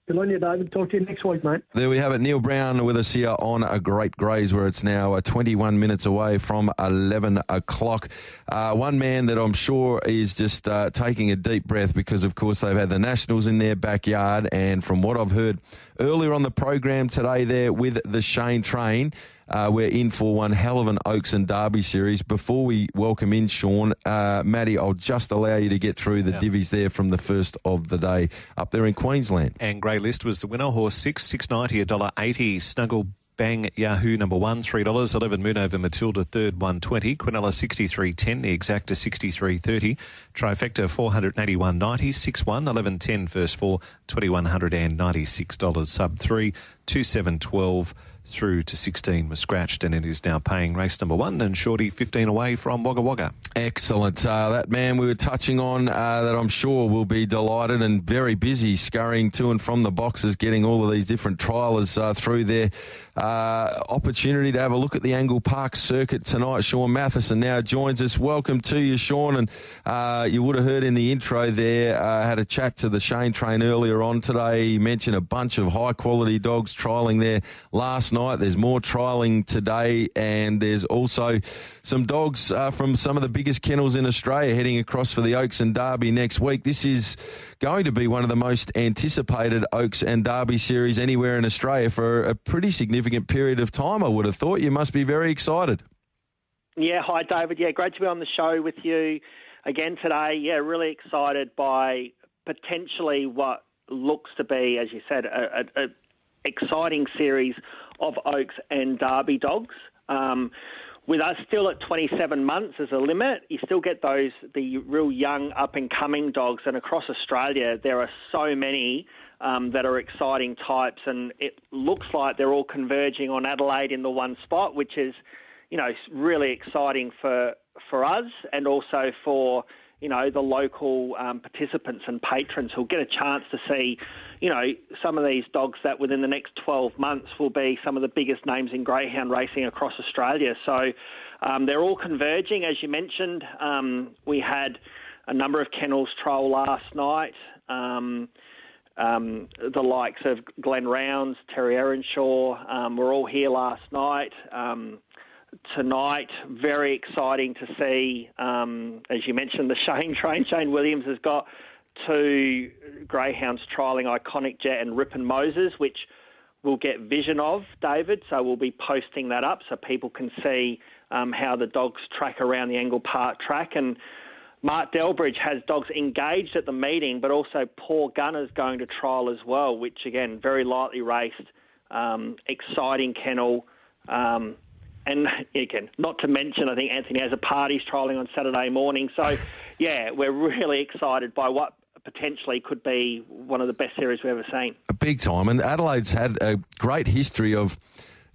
F: Good on you, David. Talk to you next week, mate.
B: There we have it. Neil Brown with us here on a Great Greys, where it's now 21 minutes away from 11 o'clock. One man that I'm sure is just taking a deep breath because, of course, they've had the Nationals in their backyard. And from what I've heard earlier on the program today there with the Shane Train, we're in for one hell of an Oaks and Derby series. Before we welcome in Sean, Matty, I'll just allow you to get through the divvies there from the first of the day up there in Queensland.
G: And Grey List was the winner. Horse 6, $6.90, $1.80. Snuggle Bang Yahoo number 1, $3. 11 Moon Over Matilda third, $1.20. Quinella 63.10. The Exacta 63.30. Trifecta 481.90. 6-1. 11.10 first 4, $2,196. Sub 3, 2,712 through to 16 was scratched, and it is now paying race number 1, and Shorty 15 away from Wagga Wagga.
B: Excellent. That man we were touching on that I'm sure will be delighted and very busy scurrying to and from the boxes, getting all of these different trialers through their opportunity to have a look at the Angle Park circuit tonight. Sean Matheson now joins us. Welcome to you, Sean. And you would have heard in the intro there, had a chat to the Shane train earlier on today. He mentioned a bunch of high-quality dogs trialling there last night. There's more trialling today, and there's also some dogs from some of the biggest kennels in Australia heading across for the Oaks and Derby next week. This is going to be one of the most anticipated Oaks and Derby series anywhere in Australia for a pretty significant period of time, I would have thought. You must be very excited.
H: Yeah, hi, David. Yeah, great to be on the show with you again today. Yeah, really excited by potentially what looks to be, as you said, a exciting series of Oaks and Derby dogs. With us still at 27 months as a limit, you still get the real young up-and-coming dogs. And across Australia, there are so many that are exciting types. And it looks like they're all converging on Adelaide in the one spot, which is, really exciting for us and also for, the local participants and patrons who'll get a chance to see, some of these dogs that within the next 12 months will be some of the biggest names in greyhound racing across Australia. So they're all converging, as you mentioned. We had a number of kennels trial last night. The likes of Glen Rounds, Terry Earnshaw were all here last night. Tonight, very exciting to see, as you mentioned, the Shane train. Shane Williams has got 2 greyhounds trialling Iconic Jet and Rip and Moses, which we'll get vision of, David. So we'll be posting that up so people can see how the dogs track around the Angle Park track. And Mark Delbridge has dogs engaged at the meeting, but also Paul Gunner's going to trial as well, which, again, very lightly raced, exciting kennel. And again, not to mention, I think Anthony has a party's trialling on Saturday morning. So, yeah, we're really excited by what potentially could be one of the best series we've ever seen. A
B: big time. And Adelaide's had a great history of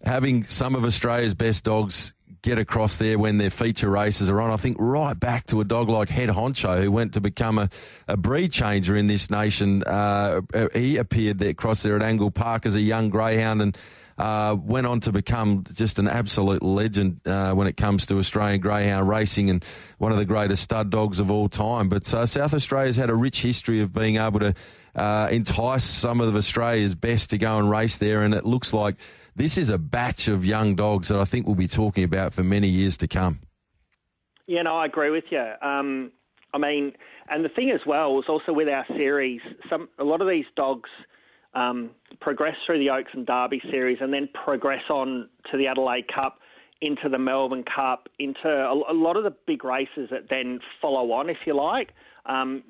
B: having some of Australia's best dogs get across there when their feature races are on. I think right back to a dog like Head Honcho, who went to become a breed changer in this nation. He appeared there across there at Angle Park as a young greyhound and went on to become just an absolute legend when it comes to Australian greyhound racing and one of the greatest stud dogs of all time. But South Australia's had a rich history of being able to entice some of Australia's best to go and race there, and it looks like this is a batch of young dogs that I think we'll be talking about for many years to come.
H: Yeah, no, I agree with you. And the thing as well is also with our series, a lot of these dogs progress through the Oaks and Derby series and then progress on to the Adelaide Cup, into the Melbourne Cup, into a lot of the big races that then follow on, if you like. As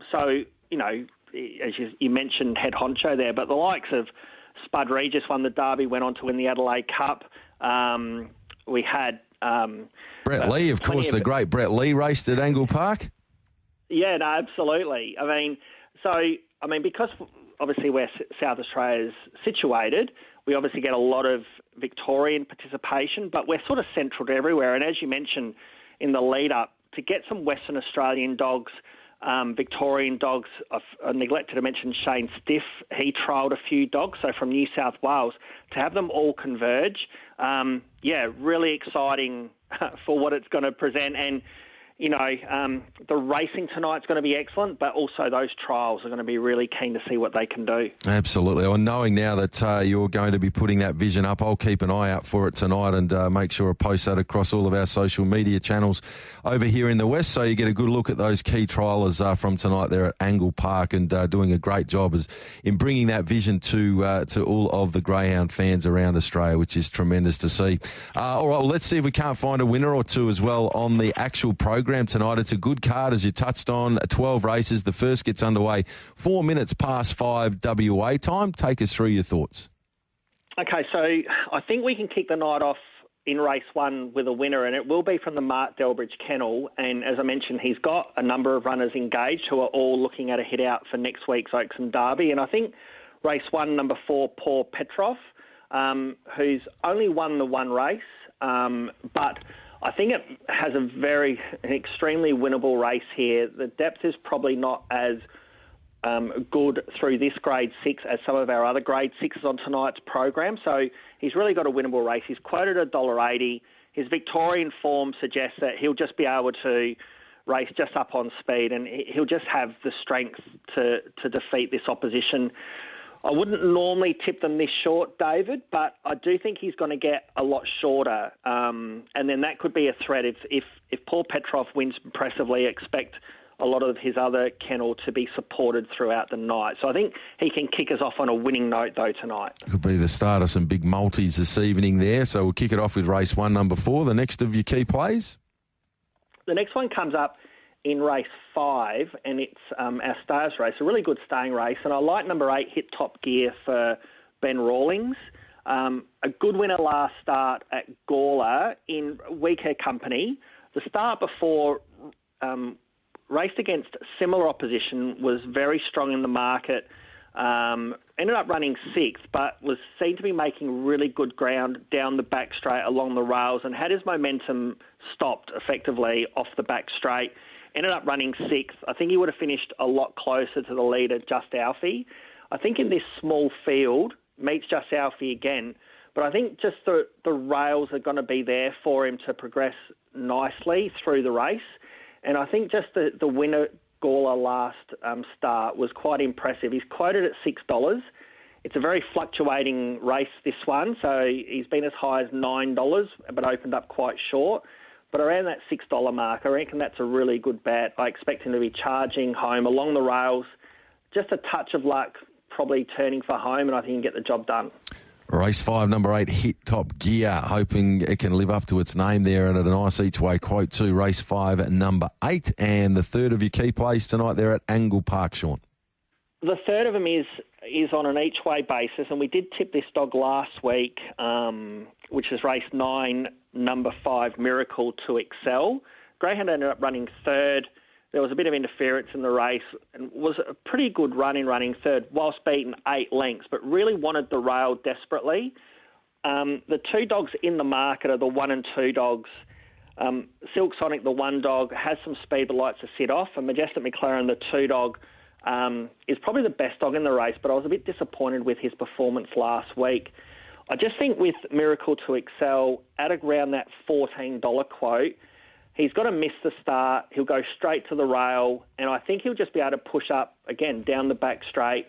H: you mentioned Head Honcho there, but the likes of Spud Regis won the Derby, went on to win the Adelaide Cup. We had
B: Brett Lee, of course, the great Brett Lee raced at Angle Park.
H: Yeah, no, absolutely. Because obviously where South Australia is situated, we obviously get a lot of Victorian participation, but we're sort of central to everywhere. And as you mentioned in the lead-up, to get some Western Australian dogs, Victorian dogs, I neglected to mention Shane Stiff. He trialled a few dogs, so from New South Wales, to have them all converge, really exciting for what it's going to present. And the racing tonight's going to be excellent, but also those trials are going to be really keen to see what they can do.
B: Absolutely. Well, knowing now that you're going to be putting that vision up, I'll keep an eye out for it tonight and make sure I post that across all of our social media channels over here in the West, so you get a good look at those key triallers from tonight there at Angle Park, and doing a great job in bringing that vision to all of the greyhound fans around Australia, which is tremendous to see. All right, well, let's see if we can't find a winner or two as well on the actual program tonight. It's a good card, as you touched on, 12 races. The first gets underway 4 minutes past 5 WA time. Take us through your thoughts.
H: Okay, so I think we can kick the night off in race 1 with a winner, and it will be from the Mark Delbridge kennel. And as I mentioned, he's got a number of runners engaged who are all looking at a hit out for next week's Oakham Derby. And I think race 1, number 4, Paul Petrov, who's only won the one race, but I think it has an extremely winnable race here. The depth is probably not as good through this grade 6 as some of our other grade 6s on tonight's program. So he's really got a winnable race. He's quoted at $1.80. His Victorian form suggests that he'll just be able to race just up on speed, and he'll just have the strength to defeat this opposition. I wouldn't normally tip them this short, David, but I do think he's going to get a lot shorter, and then that could be a threat. If Paul Petrov wins impressively, expect a lot of his other kennel to be supported throughout the night. So I think he can kick us off on a winning note, though, tonight.
B: Could be the start of some big multis this evening there. So we'll kick it off with race 1, number 4. The next of your key plays?
H: The next one comes up in race 5, and it's our Stars race, a really good staying race. And I like number 8, Hit Top Gear for Ben Rawlings. A good winner last start at Gawler in weaker company. The start before raced against similar opposition, was very strong in the market, ended up running 6th, but was seen to be making really good ground down the back straight along the rails and had his momentum stopped effectively off the back straight. Ended up running 6th. I think he would have finished a lot closer to the leader, Just Alfie. I think in this small field, meets Just Alfie again, but I think just the rails are going to be there for him to progress nicely through the race. And I think just the winner, Gawler, last start was quite impressive. He's quoted at $6. It's a very fluctuating race, this one. So he's been as high as $9, but opened up quite short. But around that $6 mark, I reckon that's a really good bet. I expect him to be charging home along the rails. Just a touch of luck, probably turning for home, and I think he can get the job done.
B: Race 5, number 8, Hit Top Gear, hoping it can live up to its name there, and at a nice each-way quote too. Race 5, number 8, and the third of your key plays tonight there at Angle Park, Sean.
H: The third of them is on an each-way basis, and we did tip this dog last week, which is race 9, number 5, Miracle to Excel. Greyhound ended up running third. There was a bit of interference in the race and was a pretty good run in running third whilst beaten 8 lengths, but really wanted the rail desperately. The 2 dogs in the market are the 1 and 2 dogs. Silk Sonic, the 1 dog, has some speed but likes to sit off, and Majestic McLaren, the 2 dog, is probably the best dog in the race, but I was a bit disappointed with his performance last week. I just think with Miracle to Excel, at around that $14 quote, he's got to miss the start. He'll go straight to the rail, and I think he'll just be able to push up, again, down the back straight,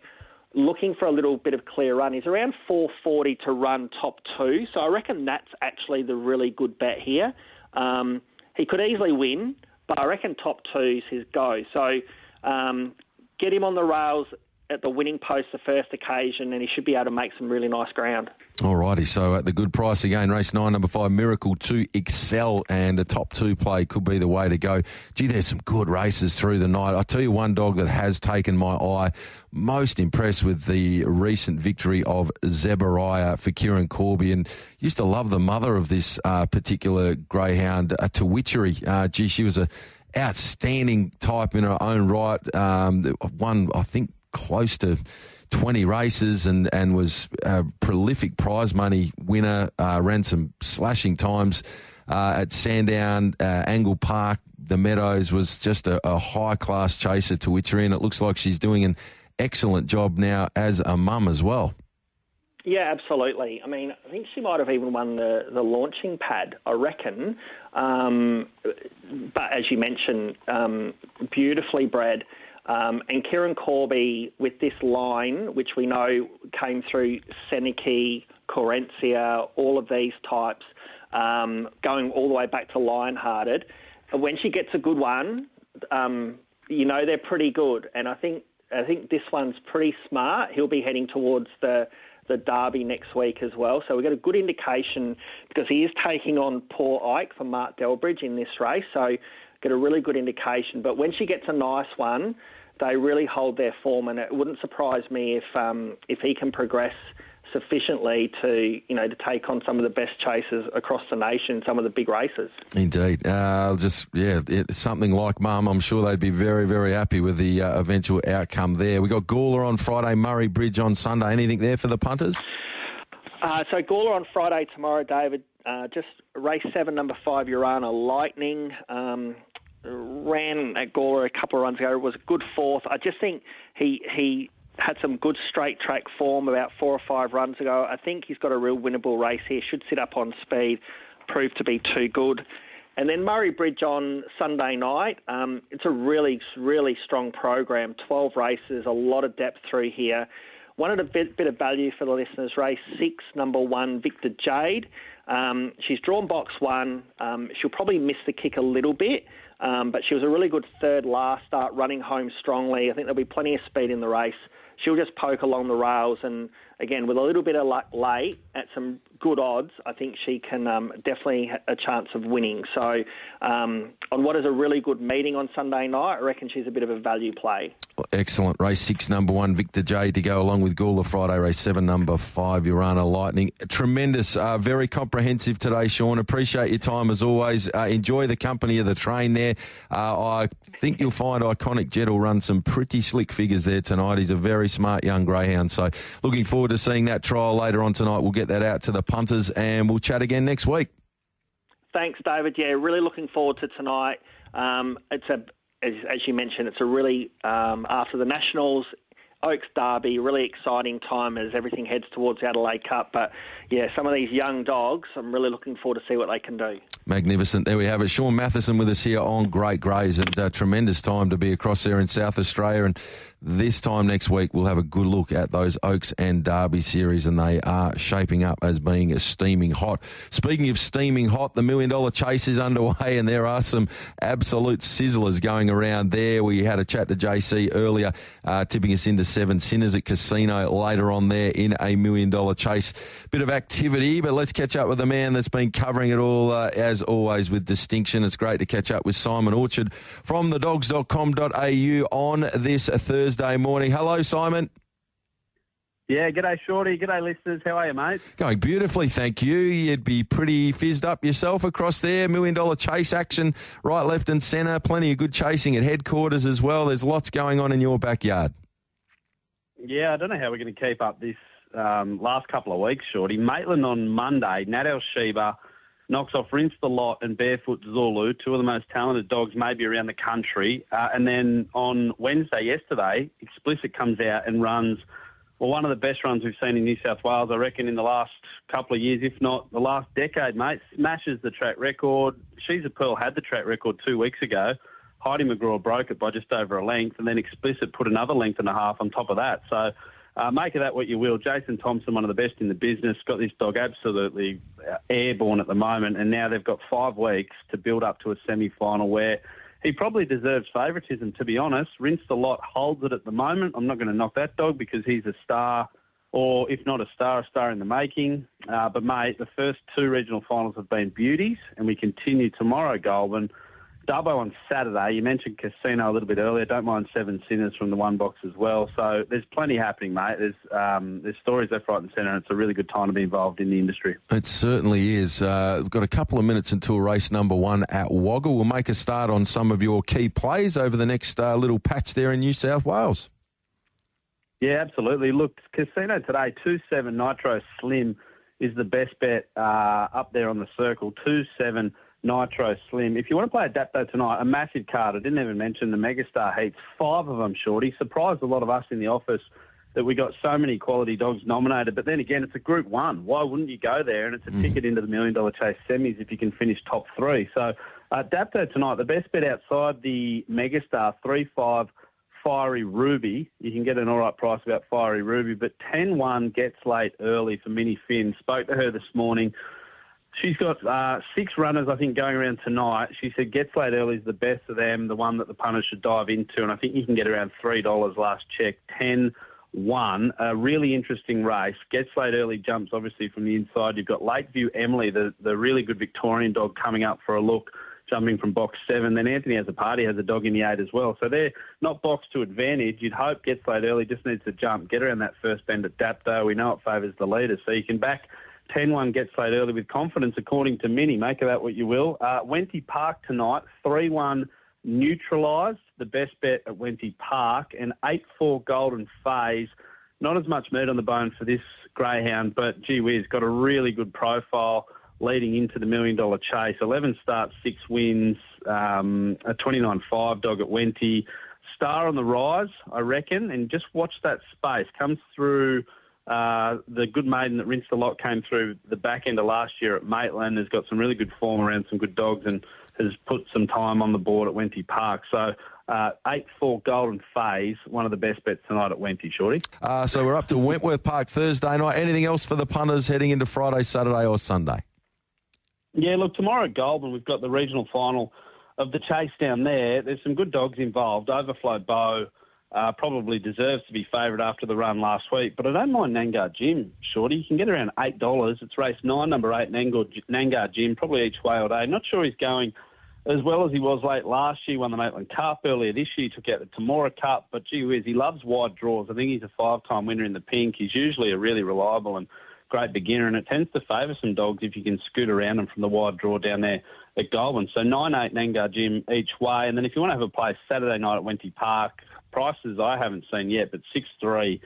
H: looking for a little bit of clear run. He's around 440 to run top 2, so I reckon that's actually the really good bet here. He could easily win, but I reckon top 2's his go. So get him on the rails at the winning post the first occasion, and he should be able to make some really nice ground.
B: All righty, so at the good price again, race 9, number 5, Miracle to Excel, and a top 2 play could be the way to go. Gee, there's some good races through the night. I'll tell you one dog that has taken my eye. Most impressed with the recent victory of Zebariah for Kieran Corby, and used to love the mother of this particular greyhound, Tawitchery. Gee, she was a outstanding type in her own right. Won, I think, close to 20 races and was a prolific prize money winner, ran some slashing times at Sandown, Angle Park, the Meadows, was just a high-class chaser to Witchery, and it looks like she's doing an excellent job now as a mum as well.
H: Yeah, absolutely. I mean, I think she might have even won the launching pad, I reckon. But as you mentioned, beautifully bred. And Kieran Corby, with this line, which we know came through Seneca, Corencia, all of these types, going all the way back to Lionhearted, when she gets a good one, they're pretty good. And I think this one's pretty smart. He'll be heading towards the Derby next week as well. So we've got a good indication because he is taking on Poor Ike for Mark Delbridge in this race. So get a really good indication. But when she gets a nice one, they really hold their form, and it wouldn't surprise me if he can progress sufficiently to take on some of the best chasers across the nation, some of the big races.
B: Indeed. Something like Mum, I'm sure they'd be very, very happy with the eventual outcome there. We got Gawler on Friday, Murray Bridge on Sunday. Anything there for the punters?
H: So Gawler on Friday tomorrow, David. Just race 7, number 5, Urana Lightning. Ran at Gawler a couple of runs ago. Was a good fourth. I just think he had some good straight track form about 4 or 5 runs ago. I think he's got a real winnable race here. Should sit up on speed, prove to be too good. And then Murray Bridge on Sunday night. It's a really, really strong program. 12 races, a lot of depth through here. Wanted a bit of value for the listeners. Race 6, number 1, Victor Jade. She's drawn box 1. She'll probably miss the kick a little bit, but she was a really good third last start, running home strongly. I think there'll be plenty of speed in the race. She'll just poke along the rails, and again, with a little bit of luck late at some good odds, I think she can definitely have a chance of winning. So on what is a really good meeting on Sunday night, I reckon she's a bit of a value play.
B: Excellent. Race 6, number 1, Victor J to go along with Gawler Friday. Race 7, number 5, Urana Lightning. Tremendous, very comprehensive today, Sean. Appreciate your time as always. Enjoy the company of the train there. I think you'll find Iconic Jet will run some pretty slick figures there tonight. He's a very smart young greyhound. So looking forward to seeing that trial later on tonight. We'll get that out to the punters and we'll chat again next week.
H: Thanks, David. Yeah, really looking forward to tonight. As you mentioned, it's a really, after the Nationals, Oaks Derby, really exciting time as everything heads towards the Adelaide Cup. But, yeah, some of these young dogs, I'm really looking forward to see what they can do.
B: Magnificent. There we have it. Sean Matheson with us here on Great Greys, and tremendous time to be across there in South Australia. And this time next week, we'll have a good look at those Oaks and Derby series, and they are shaping up as being steaming hot. Speaking of steaming hot, the $1 Million Chase is underway, and there are some absolute sizzlers going around there. We had a chat to JC earlier, tipping us into 7 Sinners at Casino later on there in a $1 Million Chase. Bit of activity, but let's catch up with the man that's been covering it all, as always, with distinction. It's great to catch up with Simon Orchard from thedogs.com.au on this Thursday morning. Hello, Simon.
I: Yeah, g'day, Shorty. G'day, listeners. How are you, mate?
B: Going beautifully, thank you. You'd be pretty fizzed up yourself across there. $1 Million Chase action right, left and centre. Plenty of good chasing at headquarters as well. There's lots going on in your backyard.
I: Yeah, I don't know how we're going to keep up this last couple of weeks, Shorty. Maitland on Monday, Nadal Sheba knocks off Rinse the Lot and Barefoot Zulu, 2 of the most talented dogs maybe around the country. And then on Wednesday, yesterday, Explicit comes out and runs, well, one of the best runs we've seen in New South Wales, I reckon, in the last couple of years, if not the last decade, mate. Smashes the track record. She's a Pearl had the track record 2 weeks ago. Heidi McGraw broke it by just over a length, and then Explicit put another length and a half on top of that. So make of that what you will. Jason Thompson, one of the best in the business, got this dog absolutely airborne at the moment, and now they've got 5 weeks to build up to a semi-final where he probably deserves favouritism, to be honest. Rinse the Lot holds it at the moment. I'm not going to knock that dog because he's a star, or if not a star in the making. But, mate, the first 2 regional finals have been beauties, and we continue tomorrow, Goulburn. Dubbo on Saturday. You mentioned Casino a little bit earlier. Don't mind 7 Sinners from the 1 box as well. So there's plenty happening, mate. There's stories left, right and centre, and it's a really good time to be involved in the industry.
B: It certainly is. We've got a couple of minutes until race number 1 at Wagga. We'll make a start on some of your key plays over the next little patch there in New South Wales.
I: Yeah, absolutely. Look, Casino today, 2-7 Nitro Slim is the best bet up there on the circle. 2-7 Nitro Slim. If you want to play Adapto tonight, a massive card. I didn't even mention the Megastar heats. 5 of them, Shorty. Surprised a lot of us in the office that we got so many quality dogs nominated. But then again, it's a Group 1. Why wouldn't you go there? And it's a ticket into the $1 Million Chase semis if you can finish top 3. So Adapto tonight, the best bet outside the Megastar, 3-5 Fiery Ruby. You can get an all right price about Fiery Ruby. But 10-1 Gets Late Early for Minnie Finn. Spoke to her this morning. She's got 6 runners, I think, going around tonight. She said Gets Late Early is the best of them, the one that the punters should dive into, and I think you can get around $3 last check. 10-1, a really interesting race. Gets Late Early jumps, obviously, from the inside. You've got Lakeview Emily, the really good Victorian dog, coming up for a look. jumping from box 7. Then Anthony Has a Party has a dog in the 8 as well. So they're not boxed to advantage. You'd hope Gets Laid Early just needs to jump, get around that first bend at Dapto. We know it favours the leader, so you can back 10-1 Gets Laid Early with confidence, according to Minnie. Make of that what you will. Wenty Park tonight, 3-1 Neutralised, the best bet at Wenty Park, and 8-4 Golden Phase. Not as much meat on the bone for this greyhound, but gee whiz, got a really good profile leading into the $1 million chase. 11 starts, 6 wins, a 29.5 dog at Wenty. Star on the rise, I reckon, and just watch that space. Comes through the good maiden that rinsed the lot, came through the back end of last year at Maitland, has got some really good form around some good dogs and has put some time on the board at Wenty Park. So 8-4 Golden Phase, one of the best bets tonight at Wenty, Shorty.
B: So we're up to Wentworth Park Thursday night. Anything else for the punters heading into Friday, Saturday or Sunday?
I: Yeah, look, tomorrow at Goulburn, we've got the regional final of the chase down there. There's some good dogs involved. Overflow Bow probably deserves to be favourite after the run last week, but I don't mind Nangar Jim, Shorty. You can get around $8. It's race 9, number 8, Nangar Jim, probably each way all day. Not sure he's going as well as he was late last year. Won the Maitland Cup earlier this year, took out the Temora Cup, but gee whiz, he loves wide draws. I think he's a 5-time winner in the pink. He's usually a really reliable and great beginner, and it tends to favour some dogs if you can scoot around them from the wide draw down there at Goulburn. So 9-8 Nangar Jim each way. And then if you want to have a place Saturday night at Wenty Park, prices I haven't seen yet, but 6-3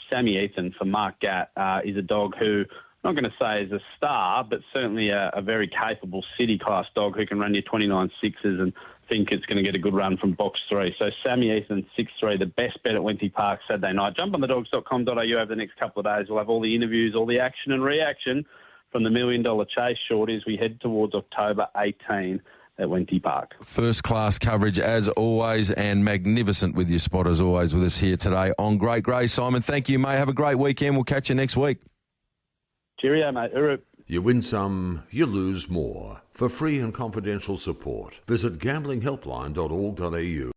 I: Sammy Ethan for Mark Gatt is a dog who, I'm not going to say is a star, but certainly a very capable city-class dog who can run your 29 sixes and think it's going to get a good run from box 3. So Sammy Ethan, 6-3, the best bet at Wenty Park Saturday night. Jump on thedogs.com.au over the next couple of days. We'll have all the interviews, all the action and reaction from the $1 million chase, Shorty, as we head towards October 18 at Wenty Park.
B: First class coverage as always, and magnificent with your spot as always with us here today on Great Grey. Simon, thank you, mate. Have a great weekend. We'll catch you next week.
I: Cheerio, mate. Uru.
J: You win some, you lose more. For free and confidential support, visit gamblinghelpline.org.au.